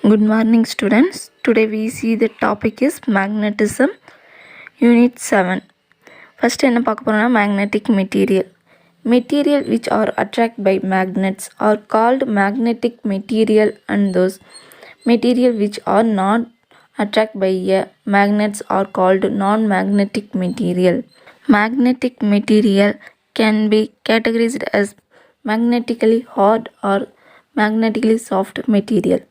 Good morning, students. Today we see the topic is magnetism, unit 7. First என்ன பார்க்க போறோம்னா magnetic material. Material which are attracted by magnets are called magnetic material, and those material which are not attracted by magnets are called non-magnetic material. Magnetic material can be categorized as magnetically hard or magnetically soft material.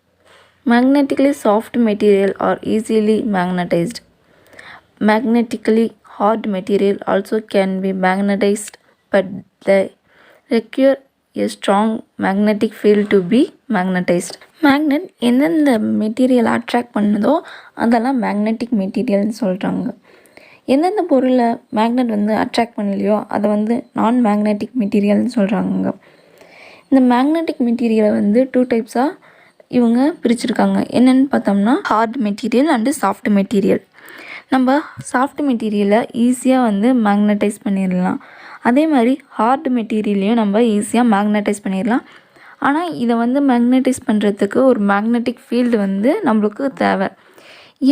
Magnetically soft material are easily magnetized. Magnetically hard material also can be magnetized, but they require a strong magnetic field to be magnetized. Magnet எந்தெந்த material attract பண்ணுதோ அதெல்லாம் magnetic மெட்டீரியல்னு சொல்கிறாங்க. எந்தெந்த பொருளை magnet attract பண்ணலையோ அதை நான் magnetic மெட்டீரியல்னு சொல்கிறாங்க. இந்த மேக்னெட்டிக் மெட்டீரியலை டூ டைப்ஸாக இவங்க பிரிச்சுருக்காங்க. என்னென்னு பார்த்தோம்னா heart material and soft material. நம்ம சாஃப்ட் மெட்டீரியலை ஈஸியாக மேக்னடைஸ் பண்ணிடலாம். அதே மாதிரி ஹார்ட் மெட்டீரியலையும் நம்ம ஈஸியாக மேக்னடைஸ் பண்ணிடலாம். ஆனால் இதை மேக்னடைஸ் பண்ணுறதுக்கு ஒரு மேக்னெட்டிக் ஃபீல்டு நம்மளுக்கு தேவை.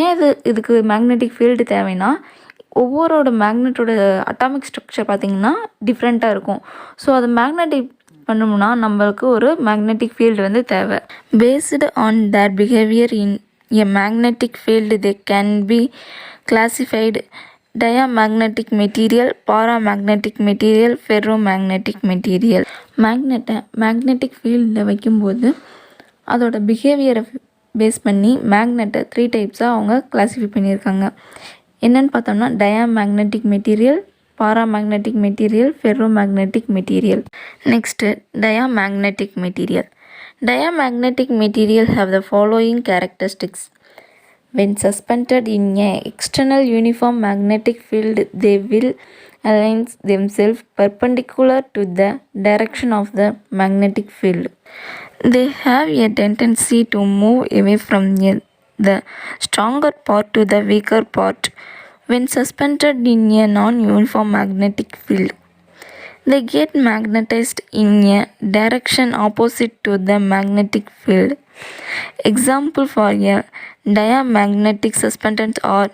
ஏன் இதுக்கு மேக்னெட்டிக் ஃபீல்டு தேவைன்னா, ஒவ்வொருட மேக்னெட்டோட அட்டாமிக் ஸ்ட்ரக்சர் பார்த்திங்கன்னா டிஃப்ரெண்ட்டாக இருக்கும். ஸோ அதை மேக்னெட்டிக் பண்ணோம்னா நம்மளுக்கு ஒரு மேக்னெட்டிக் ஃபீல்டு தேவை. Based on their behaviour in a magnetic field they can be classified diamagnetic material, paramagnetic material, ferromagnetic material. Magnetic ஃபீல்டில் வைக்கும்போது அதோட பிஹேவியரை பேஸ் பண்ணி மேக்னெட்டை 3 டைப்ஸாக அவங்க கிளாஸிஃபை பண்ணியிருக்காங்க. என்னென்னு பார்த்தோம்னா diamagnetic material, paramagnetic material, ferromagnetic material. Next, diamagnetic material. Diamagnetic material have the following characteristics. When suspended in a external uniform magnetic field, they will align themselves perpendicular to the direction of the magnetic field. They have a tendency to move away from the stronger part to the weaker part. When suspended in a non-uniform magnetic field, they get magnetized in a direction opposite to the magnetic field. Example for a diamagnetic suspenders are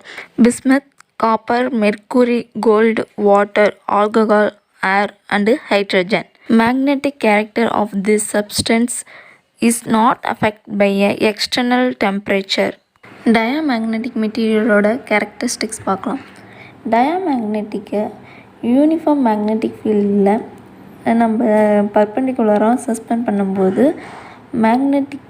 bismuth, copper, mercury, gold, water, alcohol, air, and hydrogen. Magnetic character of this substance is not affected by a external temperature. Diamagnetic மெட்டீரியலோட characteristics பார்க்கலாம். டயாமேக்னெட்டிக்கை uniform magnetic ஃபீல்டில் நம்ம பர்பெண்டிகுலராக suspend பண்ணும்போது magnetic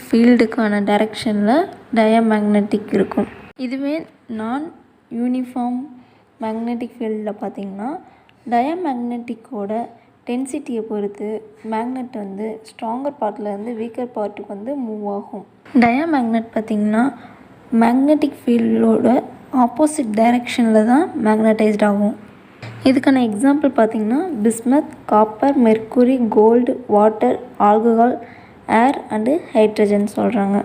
ஃபீல்டுக்கான டைரக்ஷனில் diamagnetic இருக்கும். இதுவே நான் யூனிஃபார்ம் மேக்னெட்டிக் ஃபீல்டில் பார்த்திங்கன்னா டயாமேக்னெட்டிக்கோட டென்சிட்டியை பொறுத்து மேக்னெட் ஸ்ட்ராங்கர் பார்ட்லேருந்து வீக்கர் பார்ட்டுக்கு மூவ் ஆகும். டயாமேக்னெட் பார்த்திங்கன்னா மேக்னெட்டிக் ஃபீல்டோட ஆப்போசிட் டைரெக்ஷனில் தான் மேக்னடைஸ்ட் ஆகும். இதுக்கான எக்ஸாம்பிள் பார்த்திங்கன்னா bismuth, copper, mercury, gold, water, alcohol, air and hydrogen சொல்கிறாங்க.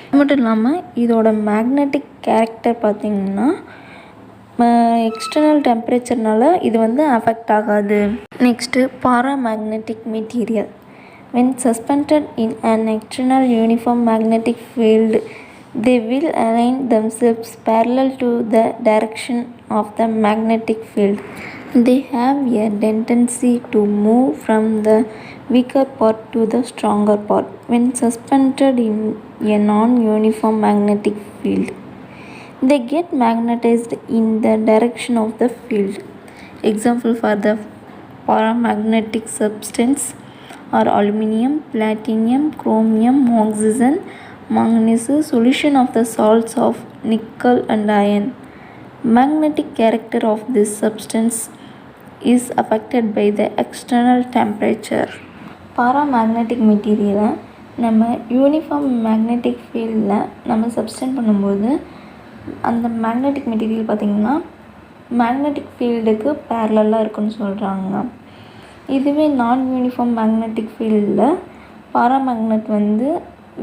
அது மட்டும் இல்லாமல் இதோட மேக்னெட்டிக் கேரக்டர் பார்த்திங்கன்னா எக்ஸ்டர்னல் டெம்பரேச்சர்னால இது அஃபெக்ட் ஆகாது. Next paramagnetic material. When suspended in an external uniform magnetic field, they will align themselves parallel to the direction of the magnetic field. They have a tendency to move from the weaker part to the stronger part when suspended in a non-uniform magnetic field. They get magnetized in the direction of the field. Example for the paramagnetic substance are aluminum, platinum, chromium, oxygen, manganese, solution of the salts of nickel and iron. Magnetic character of this substance is affected by the external temperature. பாராமேக்னெட்டிக் மெட்டீரியலை நம்ம uniform magnetic ஃபீல்டில் நம்ம சப்ஸ்டெண்ட் பண்ணும்போது அந்த magnetic material பார்த்திங்கன்னா magnetic ஃபீல்டுக்கு பேரலாக இருக்குன்னு சொல்கிறாங்க. இதுவே நான் யூனிஃபார்ம் மேக்னெட்டிக் ஃபீல்டில் பாராமேக்னெட்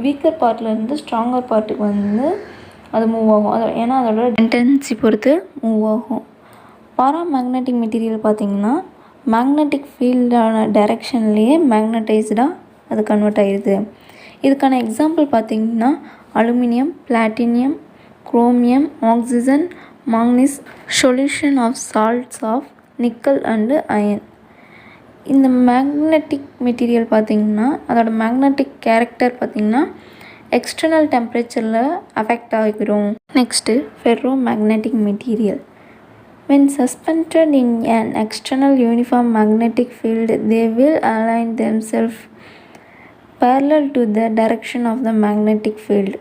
வீக்கர் பார்ட்லேருந்து ஸ்ட்ராங்கர் பார்ட்டுக்கு அது மூவ் ஆகும். ஏன்னா அதோட டென்டன்சி பொறுத்து மூவ் ஆகும். பாராமேக்னெட்டிக் மெட்டீரியல் பார்த்திங்கன்னா மேக்னெட்டிக் ஃபீல்டான டைரெக்ஷன்லேயே மேக்னடைஸ்டாக அது கன்வெர்ட் ஆகிடுது. இதுக்கான எக்ஸாம்பிள் பார்த்திங்கன்னா aluminium, platinum, chromium, oxygen, manganese, solution of salts of nickel and iron. இந்த மேக்னெட்டிக் மெட்டீரியல் பார்த்திங்கன்னா அதோட மேக்னெட்டிக் கேரக்டர் பார்த்திங்கன்னா எக்ஸ்டர்னல் டெம்பரேச்சரில் அஃபெக்ட் ஆகிரும். Next ferromagnetic material. When suspended in an external uniform magnetic field, they will align themselves parallel to the direction of the magnetic field.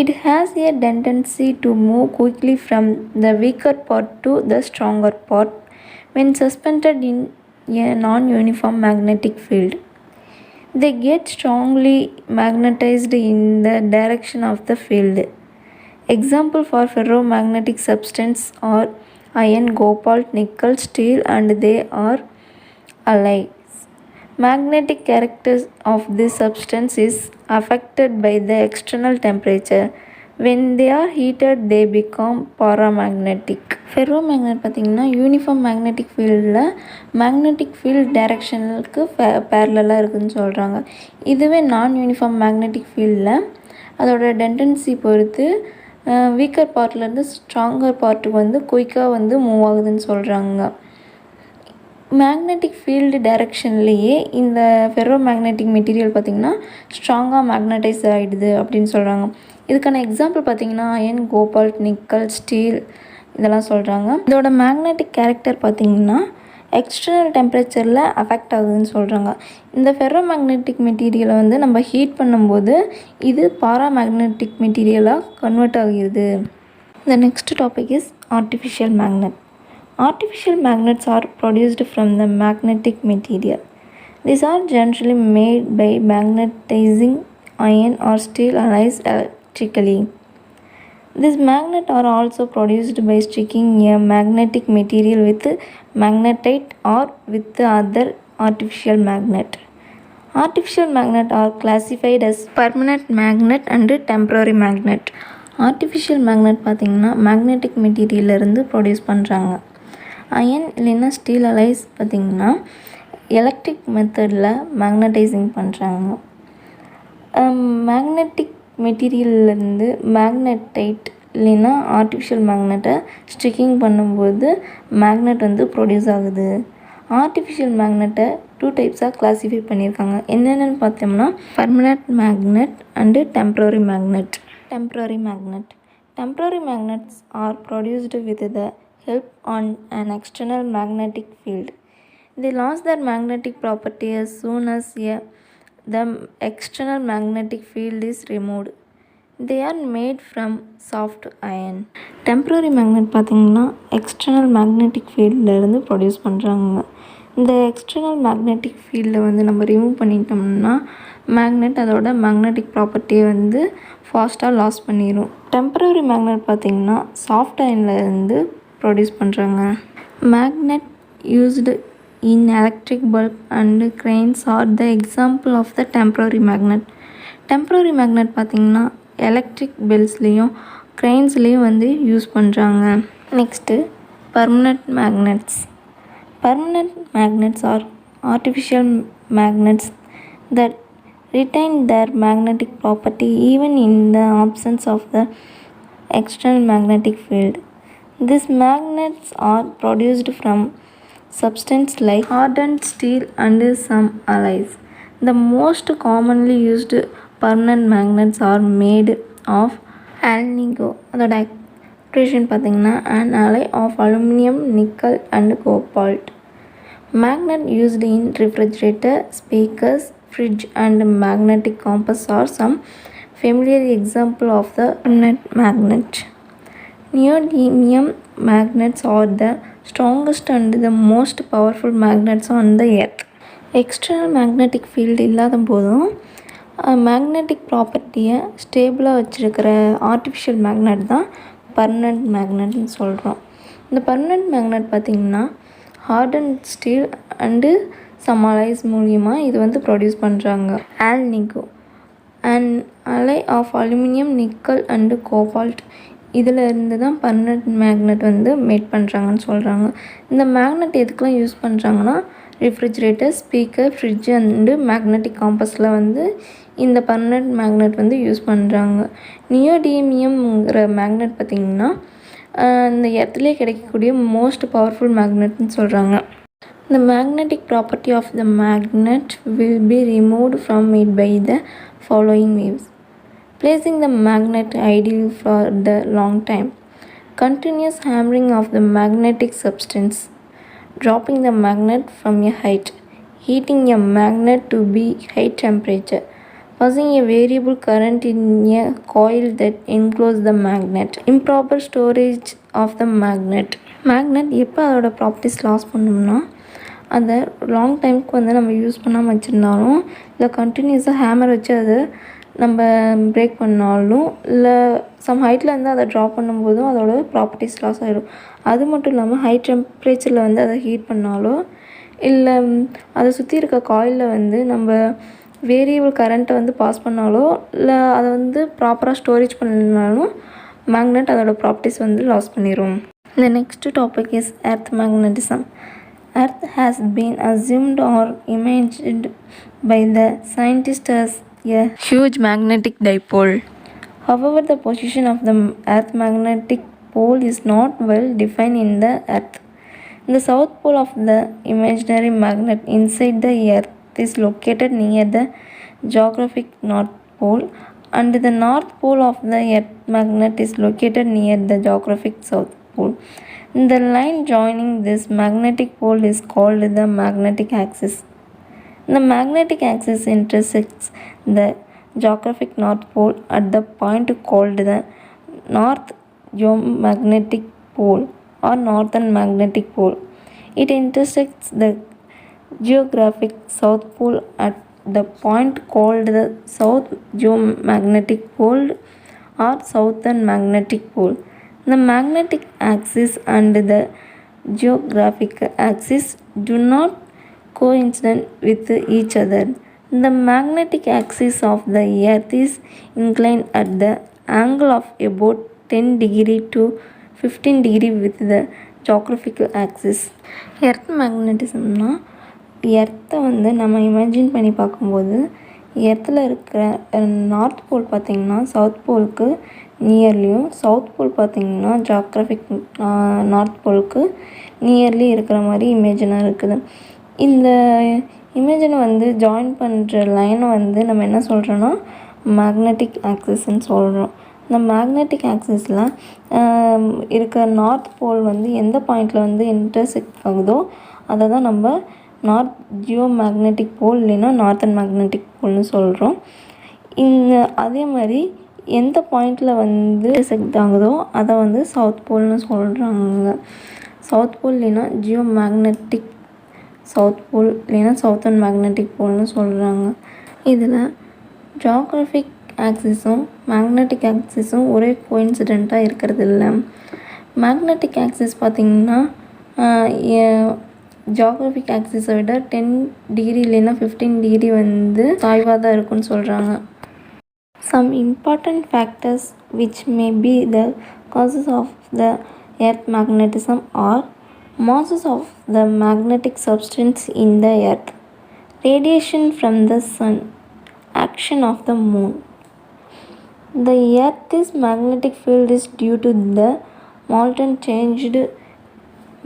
It has a tendency to move quickly from the weaker part to the stronger part when suspended in a non-uniform magnetic field. They get strongly magnetized in the direction of the field. Example for ferromagnetic substance are iron, cobalt, nickel, steel, and they are alloys. Magnetic character of this substance is affected by the external temperature. When they are heated, they become paramagnetic. ஃபெர்ரோமேக்னெட் பார்த்திங்கன்னா uniform magnetic ஃபீல்டில் magnetic field டைரக்ஷனுக்கு பேரலாக இருக்குதுன்னு சொல்கிறாங்க. இதுவே நான் uniform magnetic ஃபீல்டில் அதோட tendency பொறுத்து வீக்கர் பார்ட்லேருந்து ஸ்ட்ராங்கர் பார்ட்டுக்கு வந்து குயிக்காக வந்து மூவ் ஆகுதுன்னு சொல்கிறாங்க. மேக்னெட்டிக் ஃபீல்டு டைரக்ஷன்லேயே இந்த ஃபெர்ரோ மேக்னெட்டிக் மெட்டீரியல் பார்த்திங்கன்னா ஸ்ட்ராங்காக மேக்னடைஸ் ஆகிடுது அப்படின்னு சொல்கிறாங்க. இதுக்கான எக்ஸாம்பிள் பார்த்திங்கன்னா அயன், கோபால்ட், நிக்கல், ஸ்டீல் இதெல்லாம் சொல்கிறாங்க. இதோட மேக்னெட்டிக் கேரக்டர் பார்த்திங்கன்னா எக்ஸ்டர்னல் டெம்பரேச்சரில் அஃபெக்ட் ஆகுதுன்னு சொல்கிறாங்க. இந்த ஃபெர்ரோ மேக்னெட்டிக் மெட்டீரியலை வந்து நம்ம ஹீட் பண்ணும்போது இது பாராமேக்னெட்டிக் மெட்டீரியலாக கன்வெர்ட் ஆகிடுது. The next topic is artificial magnet. Artificial magnets are produced from the magnetic material. These are generally made by magnetizing iron or steel alloys electrically. These magnets are also produced by sticking a magnetic material with magnetite or with other artificial magnet. Artificial magnets are classified as permanent magnet and temporary magnet. Artificial magnet பார்த்திங்கன்னா magnetic மெட்டீரியல்லேருந்து produce பண்ணுறாங்க. Iron இல்லைன்னா steel Alice பார்த்திங்கன்னா electric மெத்தடில் magnetising பண்ணுறாங்க. Magnetic மெட்டீரியல்லேருந்து மேக்னெட்டைட் இல்லைன்னா artificial மேக்னெட்டை sticking பண்ணும்போது magnet வந்து produce ஆகுது. ஆர்டிஃபிஷியல் மேக்னெட்டை 2 டைப்ஸாக கிளாஸிஃபை பண்ணியிருக்காங்க. என்னென்னு பார்த்தோம்னா permanent magnet and temporary magnet. Temporary magnets are produced with the help on an external magnetic field. They lose their magnetic property as soon as the external magnetic field is removed. They are made from soft iron. Temporary magnet பார்த்திங்கன்னா external magnetic ஃபீல்டிலேருந்து produce பண்ணுறாங்க. இந்த external magnetic ஃபீல்டை வந்து நம்ம remove பண்ணிட்டோம்னா magnet அதோட magnetic ப்ராப்பர்ட்டியை வந்து ஃபாஸ்ட்டாக லாஸ் பண்ணிடும். டெம்பரரி மேக்னெட் பார்த்திங்கன்னா சாஃப்ட் அயன்லேருந்து ப்ரொடியூஸ் பண்ணுறாங்க. Magnet used in electric bulb and cranes are the example of the temporary magnet. Temporary magnet பார்த்திங்கன்னா எலக்ட்ரிக் பெல்ஸ்லேயும் கிரெயின்ஸ்லேயும் வந்து யூஸ் பண்ணுறாங்க. Next permanent magnets. Permanent magnets are artificial magnets that retain their magnetic property even in the absence of the external magnetic field. These magnets are produced from substances like hardened steel and some alloys. The most commonly used permanent magnets are made of alnico. அதோட expression பார்த்திங்கன்னா an alloy of aluminum, nickel and cobalt. Magnet used in refrigerator, speakers, fridge and magnetic compass are some familiar example of the permanent magnet. Neodymium magnets are the strongest and the most powerful magnets on the earth. External magnetic field இல்லாத போதும் magnetic ப்ராப்பர்ட்டியை ஸ்டேபிளாக வச்சுருக்கிற artificial magnet தான் permanent மேக்னெட்னு சொல்கிறோம். இந்த permanent magnet பார்த்திங்கன்னா harden steel and some alloys மூலியமாக இது வந்து ப்ரொடியூஸ் பண்ணுறாங்க. Alnico and alloy of aluminium, nickel and cobalt இதில் இருந்து தான் பர்மனெண்ட் மேக்னெட் வந்து மேட் பண்ணுறாங்கன்னு சொல்கிறாங்க. இந்த மேக்னெட் எதுக்கெலாம் யூஸ் பண்ணுறாங்கன்னா refrigerator, speaker, fridge and magnetic காம்பஸில் வந்து இந்த பர்மனெண்ட் மேக்னெட் வந்து யூஸ் பண்ணுறாங்க. நியோடிமியம்ங்கிற மேக்னெட் பார்த்திங்கன்னா இந்த எர்த்துலேயே கிடைக்கக்கூடிய மோஸ்ட் பவர்ஃபுல் மேக்னெட்னு சொல்கிறாங்க. The magnetic property of the magnet will be removed from it by the following waves. Placing the magnet idle for the long time. Continuous hammering of the magnetic substance. Dropping the magnet from a height. Heating a magnet to be high temperature. Passing a variable current in a coil that encloses the magnet. Improper storage of the magnet. Magnet எப்போ அதோட properties loss பண்ணோம்னா அதை long டைமுக்கு வந்து நம்ம use பண்ணாமல் வச்சுருந்தாலும் இல்லை கண்டினியூஸாக ஹேமர் வச்சு அதை நம்ம பிரேக் பண்ணாலும் இல்லை சம் ஹைட்டில் வந்து அதை ட்ராப் பண்ணும்போதும் அதோட ப்ராப்பர்ட்டிஸ் லாஸ் ஆகிடும். அது மட்டும் இல்லாமல் ஹை டெம்பரேச்சரில் வந்து அதை ஹீட் பண்ணாலோ இல்லை அதை சுற்றி இருக்க காயிலில் வந்து நம்ம வேரியபிள் கரண்ட்டை வந்து பாஸ் பண்ணாலோ இல்லை அதை வந்து ப்ராப்பராக ஸ்டோரேஜ் பண்ணலனாலும் மேக்னெட் அதோட ப்ராப்பர்ட்டிஸ் வந்து லாஸ் பண்ணிடும். The next topic is earth magnetism. Earth has been assumed or imagined by the scientists as a huge magnetic dipole. However, the position of the earth magnetic pole is not well defined in the earth. The south pole of the imaginary magnet inside the earth is located near the geographic north pole, and the north pole of the earth magnet is located near the geographic south pole. The line joining this magnetic pole is called the magnetic axis. The magnetic axis intersects the geographic north pole at the point called the north geomagnetic pole or northern magnetic pole. It intersects the geographic south pole at the point called the south geomagnetic pole or southern magnetic pole. The magnetic axis and the geographic axis do not coincide with each other. The magnetic axis of the earth is inclined at the angle of about 10 degree to 15 degree with the geographical axis. Earth மேக்னட்டிசம்னா எர்த்தை வந்து நம்ம imagine பண்ணி பார்க்கும்போது எர்த்தில் இருக்கிற north pole பார்த்திங்கன்னா south போலுக்கு நியர்லியும், south pole பார்த்திங்கன்னா geographic north போலுக்கு nearly இருக்கிற மாதிரி இமேஜினாக இருக்குது. இந்த இமேஜினை வந்து ஜாயின் பண்ணுற லைனை வந்து நம்ம என்ன சொல்கிறோன்னா மேக்னெட்டிக் ஆக்சிஸ்ன்னு சொல்கிறோம். இந்த மேக்னெட்டிக் ஆக்சிஸில் இருக்கிற நார்த் போல் வந்து எந்த பாயிண்டில் வந்து இன்டர்செக்ட் ஆகுதோ அதை தான் நம்ம நார்த் ஜியோ மேக்னெட்டிக் போல் இல்லைன்னா நார்த்தன் மேக்னெட்டிக் போல்னு சொல்கிறோம். அதே மாதிரி எந்த பாயிண்டில் வந்து இன்டர்செக்ட் ஆகுதோ அதை வந்து சவுத் போல்னு சொல்கிறாங்க. சவுத் போல் இல்லைன்னா ஜியோ மேக்னெட்டிக் சவுத் போல் இல்லைன்னா சவுத்தன் மேக்னெட்டிக் போல்னு சொல்கிறாங்க. இதில் ஜியோக்ராஃபிக் ஆக்சிஸும் மேக்னெட்டிக் ஆக்சிஸும் ஒரே கோயின்சிடெண்ட்டாக இருக்கிறது இல்லை. மேக்னெட்டிக் ஆக்சிஸ் பார்த்திங்கன்னா ஜியோக்ராஃபிக் ஆக்சிஸை விட 10 டிகிரி இல்லைன்னா 15 டிகிரி வந்து சாய்வாக தான் இருக்குன்னு சொல்கிறாங்க. Some important factors which may be the causes of the earth magnetism are masses of the magnetic substance in the earth, radiation from the sun, action of the moon. The earth's magnetic field is due to the molten changed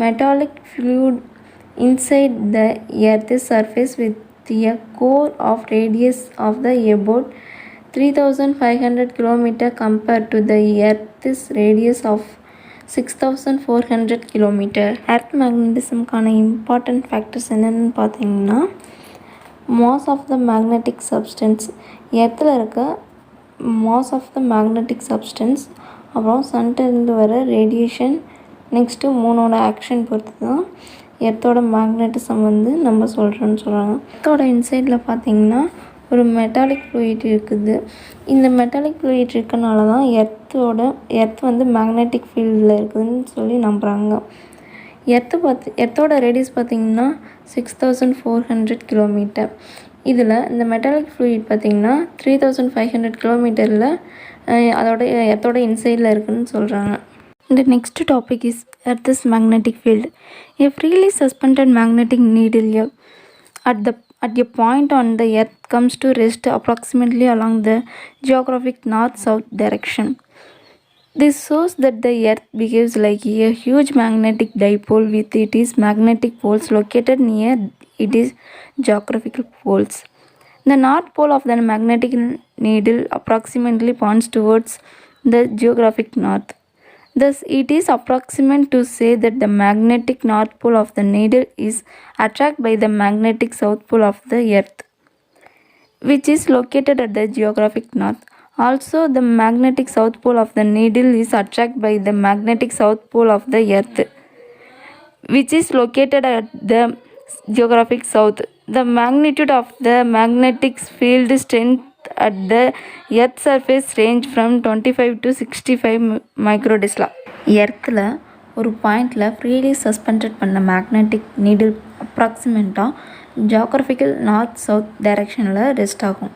metallic fluid inside the earth's surface with a core of radius of the about 3500 km compared to the earth's radius of 6400 km. Earth மேக்னட்டிசம்கான important factors என்னென்னு பார்த்தீங்கன்னா mass of the magnetic substance, எர்த்தில் இருக்க mass of the magnetic substance, அப்புறம் சன்லேருந்து வர radiation, next மூணோட action பொறுத்து தான் எர்த்தோட மேக்னட்டிசம் வந்து நம்ம சொல்கிறோன்னு சொல்கிறாங்க. எர்த்தோட இன்சைடில் பார்த்திங்கன்னா ஒரு மெட்டாலிக் ஃப்ளூயிட் இருக்குது. இந்த மெட்டாலிக் ஃப்ளூயிட் இருக்கனால தான் எர்த் வந்து மேக்னெட்டிக் ஃபீல்டில் இருக்குதுன்னு சொல்லி நம்புகிறாங்க. எர்த்தோட ரேடியஸ் பார்த்திங்கன்னா 6400 km. இதில் இந்த மெட்டாலிக் ஃப்ளூயிட் பார்த்திங்கன்னா 3500 km எர்த்தோட இன்சைடில் இருக்குதுன்னு சொல்கிறாங்க. The next topic is Earth's magnetic field. A freely suspended magnetic needle at a point on the Earth comes to rest approximately along the geographic north-south direction. This shows that the Earth behaves like a huge magnetic dipole with its magnetic poles located near its geographical poles. The north pole of the magnetic needle approximately points towards the geographic north. Thus, it is approximate to say that the magnetic north pole of the needle is attracted by the magnetic south pole of the Earth, which is located at the geographic north. Also, the magnetic south pole of the needle is attracted by the magnetic south pole of the Earth, which is located at the geographic south. The magnitude of the magnetic field strength at the Earth surface range from 25 to 65 microdesla. எர்த்தில் ஒரு பாயிண்டில் freely suspended பண்ண magnetic needle அப்ராக்சிமேட்டாக geographical north south டைரெக்ஷனில் rest ஆகும்.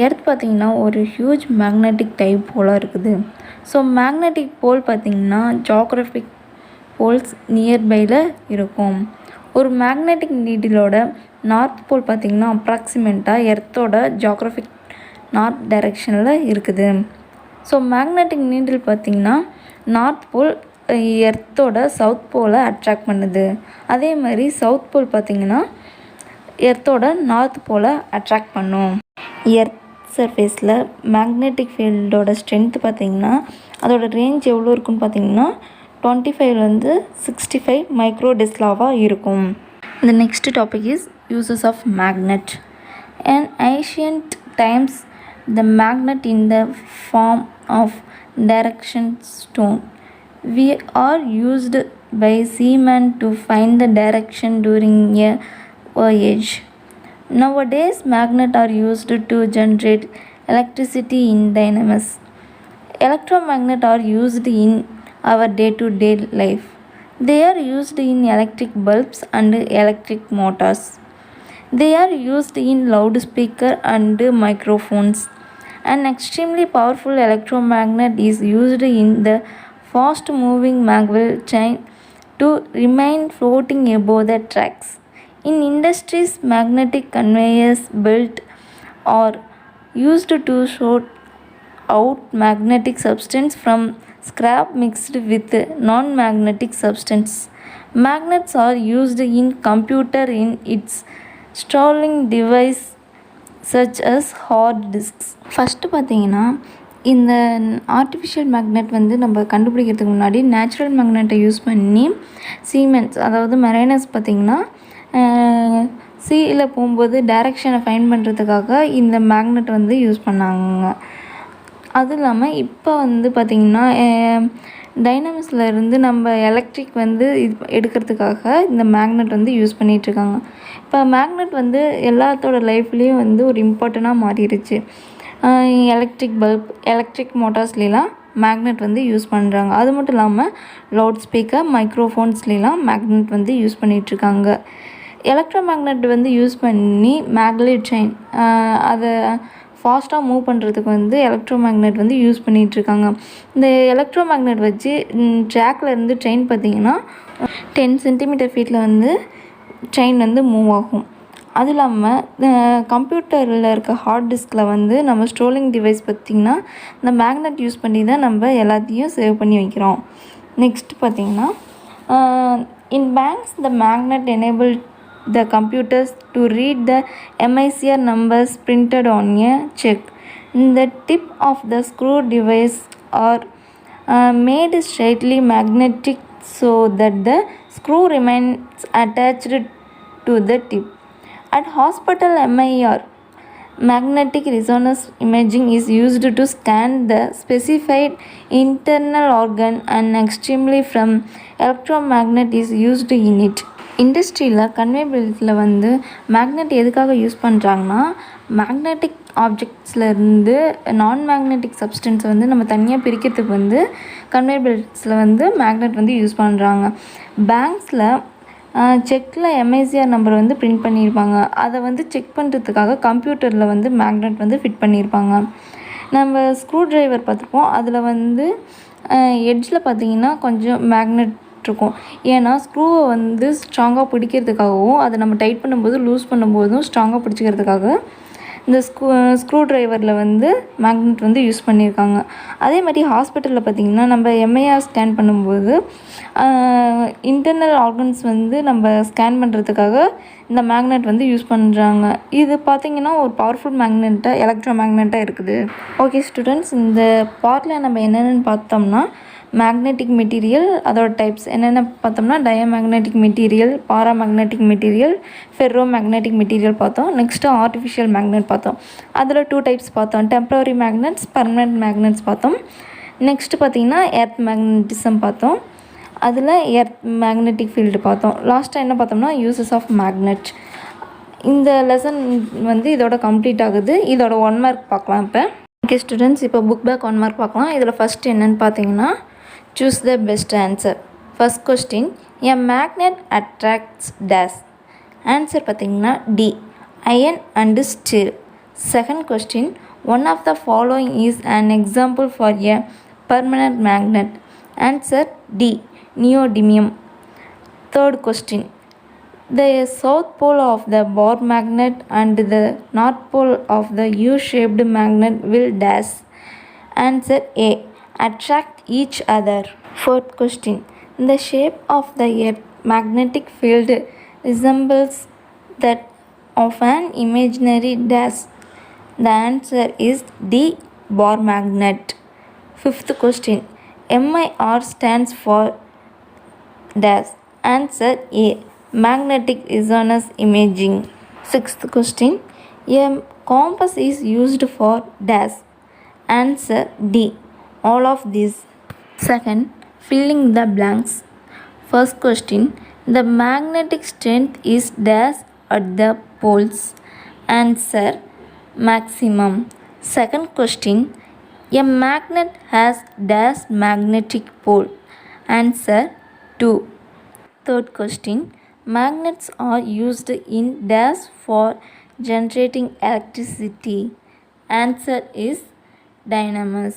Earth பார்த்திங்கன்னா ஒரு huge magnetic type போலாக இருக்குது. So magnetic போல் பார்த்திங்கன்னா ஜியாகிரபிக் போல்ஸ் நியர்பையில் இருக்கும். ஒரு மேக்னெட்டிக் நீடிலோட நார்த் போல் பார்த்திங்கன்னா அப்ராக்சிமேட்டாக எர்த்தோட ஜியாகிரபிக் நார்த் டைரெக்ஷனில் இருக்குது. ஸோ மேக்னெட்டிக் நீடில் பார்த்திங்கன்னா நார்த் போல் எர்த்தோட சவுத் போலை அட்ராக்ட் பண்ணுது. அதே மாதிரி சவுத் போல் பார்த்திங்கன்னா எர்த்தோட நார்த் போலை அட்ராக்ட் பண்ணும். எர்த் சர்ஃபேஸில் மேக்னெட்டிக் ஃபீல்டோட ஸ்ட்ரென்த் பார்த்திங்கன்னா அதோட ரேஞ்ச் எவ்வளோ இருக்குன்னு பார்த்திங்கன்னா 25 65 மைக்ரோடெஸ்லாவாக இருக்கும். The next topic is uses of magnet. In ancient times, the magnet in the form of direction stone we are used by seamen to find the direction during a voyage. Nowadays, magnets are used to generate electricity in dynamos. Electromagnets are used in our day-to-day life. They are used in electric bulbs and electric motors. They are used in loudspeaker and microphones. An extremely powerful electromagnet is used in the fast moving maglev chain to remain floating above the tracks. In industries, magnetic conveyors belt are used to sort out magnetic substance from scrap mixed with non-magnetic substance. Magnets are used in computer in its storing device such as hard disks. First பார்த்தீங்கன்னா இந்த artificial magnet வந்து நம்ம கண்டுபிடிக்கிறதுக்கு முன்னாடி natural மேக்னெட்டை use பண்ணி siemens அதாவது மெரைனஸ் பார்த்திங்கன்னா சீயில் போகும்போது டைரெக்ஷனை ஃபைண்ட் பண்ணுறதுக்காக இந்த மேக்னெட் வந்து யூஸ் பண்ணாங்க. அதுவும் இல்லாமல் இப்போ வந்து பார்த்திங்கன்னா டைனமஸில் இருந்து நம்ம எலக்ட்ரிக் வந்து இது எடுக்கிறதுக்காக இந்த மேக்னெட் வந்து யூஸ் பண்ணிகிட்ருக்காங்க. இப்போ மேக்னெட் வந்து எல்லாத்தோட லைஃப்லேயும் வந்து ஒரு இம்பார்ட்டண்ட்டாக மாறிடுச்சு. எலக்ட்ரிக் பல்ப் எலக்ட்ரிக் மோட்டார்ஸ்லாம் மேக்னெட் வந்து யூஸ் பண்ணுறாங்க. அது மட்டும் இல்லாமல் லவுட் ஸ்பீக்கர் மைக்ரோஃபோன்ஸ்லாம் மேக்னெட் வந்து யூஸ் பண்ணிகிட்ருக்காங்க. எலக்ட்ரோ மேக்னெட் வந்து யூஸ் பண்ணி மேக்லெட் செயின் அதை ஃபாஸ்ட்டாக மூவ் பண்ணுறதுக்கு வந்து எலக்ட்ரோ மேக்னெட் வந்து யூஸ் பண்ணிகிட்ருக்காங்க. இந்த எலக்ட்ரோ மேக்னெட் வச்சு ட்ராக்கில் இருந்து ட்ரெயின் பார்த்திங்கன்னா 10 சென்டிமீட்டர் ஃபீட்டில் வந்து ட்ரெயின் வந்து மூவ் ஆகும். அதுவும் இல்லாமல் கம்ப்யூட்டரில் இருக்க ஹார்ட் டிஸ்கில் வந்து நம்ம ஸ்டோரிங் டிவைஸ் பார்த்திங்கன்னா இந்த மேக்னெட் யூஸ் பண்ணி தான் நம்ம எல்லாத்தையும் சேவ் பண்ணி வைக்கிறோம். நெக்ஸ்ட் பார்த்திங்கன்னா in banks the magnet enable the computers to read the MICR numbers printed on a check. The tip of the screw device are made straightly magnetic so that the screw remains attached to the tip. At hospital, MIR magnetic resonance imaging is used to scan the specified internal organ and extremely from electromagnet is used in it. இண்டஸ்ட்ரியில் convey பெல்ட்டில் வந்து magnet எதுக்காக use பண்ணுறாங்கன்னா magnetic ஆப்ஜெக்ட்ஸ்லேருந்து நான் magnetic சப்ஸ்டன்ஸை வந்து நம்ம தனியாக பிரிக்கிறதுக்கு வந்து convey பெல்ட்ஸில் வந்து மேக்னெட் வந்து யூஸ் பண்ணுறாங்க. பேங்க்ஸில் செக்கில் MICR நம்பர் வந்து பிரிண்ட் பண்ணியிருப்பாங்க. அதை வந்து செக் பண்ணுறதுக்காக கம்ப்யூட்டரில் வந்து மேக்னெட் வந்து ஃபிட் பண்ணியிருப்பாங்க. நம்ம ஸ்க்ரூ ட்ரைவர் பார்த்துருப்போம். அதில் வந்து எட்ஜில் பார்த்திங்கன்னா கொஞ்சம் மேக்னெட் இருக்கும். ஏன்னா ஸ்க்ரூவை வந்து ஸ்ட்ராங்காக பிடிக்கிறதுக்காகவும் அதை நம்ம டைட் பண்ணும்போது லூஸ் பண்ணும்போதும் ஸ்ட்ராங்காக பிடிச்சிக்கிறதுக்காக இந்த ஸ்க்ரூ ட்ரைவரில் வந்து மேக்னெட் வந்து யூஸ் பண்ணியிருக்காங்க. அதே மாதிரி ஹாஸ்பிட்டலில் பார்த்திங்கன்னா நம்ம எம்ஐஆர் ஸ்கேன் பண்ணும்போது இன்டர்னல் ஆர்கன்ஸ் வந்து நம்ம ஸ்கேன் பண்ணுறதுக்காக இந்த மேக்னெட் வந்து யூஸ் பண்ணுறாங்க. இது பார்த்திங்கன்னா ஒரு பவர்ஃபுல் மேக்னெட்டாக எலக்ட்ரோ மேக்னெட்டாக இருக்குது. ஓகே ஸ்டூடெண்ட்ஸ், இந்த பார்ட்டில் நம்ம என்னென்னு பார்த்தோம்னா மேக்னெட்டிக் மெட்டீரியல் அதோட டைப்ஸ் என்னென்ன பார்த்தோம்னா diamagnetic material, paramagnetic material, ferromagnetic material பார்த்தோம். நெக்ஸ்ட்டு ஆர்டிஃபிஷியல் மேக்னெட் பார்த்தோம். அதில் 2 டைப்ஸ் பார்த்தோம், டெம்பரரி மேக்னெட்ஸ், பர்மனெண்ட் மேக்னெட்ஸ் பார்த்தோம். நெக்ஸ்ட்டு பார்த்திங்கன்னா எர்த் மேக்னட்டிசம் பார்த்தோம். அதில் எர்த் மேக்னெட்டிக் ஃபீல்டு பார்த்தோம். லாஸ்ட்டாக என்ன பார்த்தோம்னா யூசஸ் ஆஃப் மேக்னெட். இந்த லெசன் வந்து இதோட கம்ப்ளீட் ஆகுது. இதோட 1 மார்க் பார்க்கலாம் இப்போ. ஓகே ஸ்டூடெண்ட்ஸ், இப்போ புக் பேக் 1 மார்க் பார்க்கலாம். இதில் ஃபஸ்ட்டு என்னென்னு பார்த்தீங்கன்னா choose the best answer. First question, a magnet attracts dash. Answer பார்த்தீங்கன்னா D, iron and steel. Second question, one of the following is an example for a permanent magnet. Answer D, neodymium. Third question, the south pole of the bar magnet and the north pole of the U-shaped magnet will dash. Answer A, attract each other. Fourth question, the shape of the earth magnetic field resembles that of an imaginary dash. The answer is D, bar magnet. Fifth question, MIR stands for dash. Answer A, magnetic resonance imaging. Sixth question, a compass is used for dash. Answer D, all of these. Second, filling the blanks. First question, the magnetic strength is dash at the poles. Answer, maximum. Second question, a magnet has dash magnetic pole. Answer 2. Third question, magnets are used in dash for generating electricity. Answer is dynamos.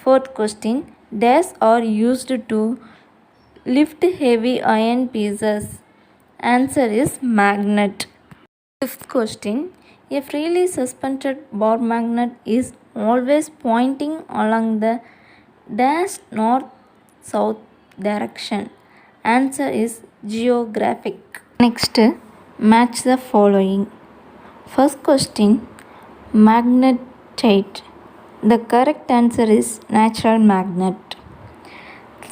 Fourth question, dash are used to lift heavy iron pieces. Answer is magnet. Fifth question, a freely suspended bar magnet is always pointing along the dash north-south direction. Answer is geographic. Next, match the following. First question, magnetite. The correct answer is natural magnet.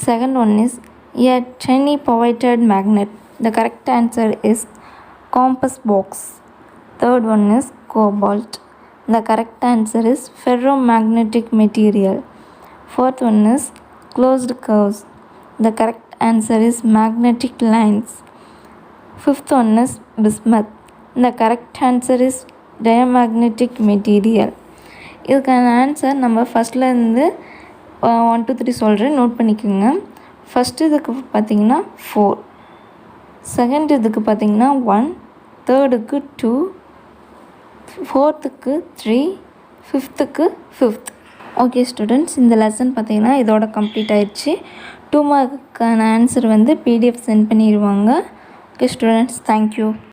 Second one is a tiny pointed magnet. The correct answer is compass box. Third one is cobalt. The correct answer is ferromagnetic material. Fourth one is closed curves. The correct answer is magnetic lines. Fifth one is bismuth. The correct answer is diamagnetic material. இதுக்கான answer நம்ம ஃபஸ்ட்லேருந்து 1 2 3 சொல்கிறேன், note பண்ணிக்கோங்க. First இதுக்கு பார்த்திங்கன்னா 4, second இதுக்கு பார்த்திங்கன்னா 1, தேர்டுக்கு 2, ஃபோர்த்துக்கு 3, ஃபிஃப்த்துக்கு 5th. Okay students, இந்த லெசன் பார்த்திங்கன்னா இதோட கம்ப்ளீட் ஆயிடுச்சு. 2 மார்க்குக்கான ஆன்சர் வந்து PDF சென்ட் பண்ணிடுவாங்க. Okay students, thank you.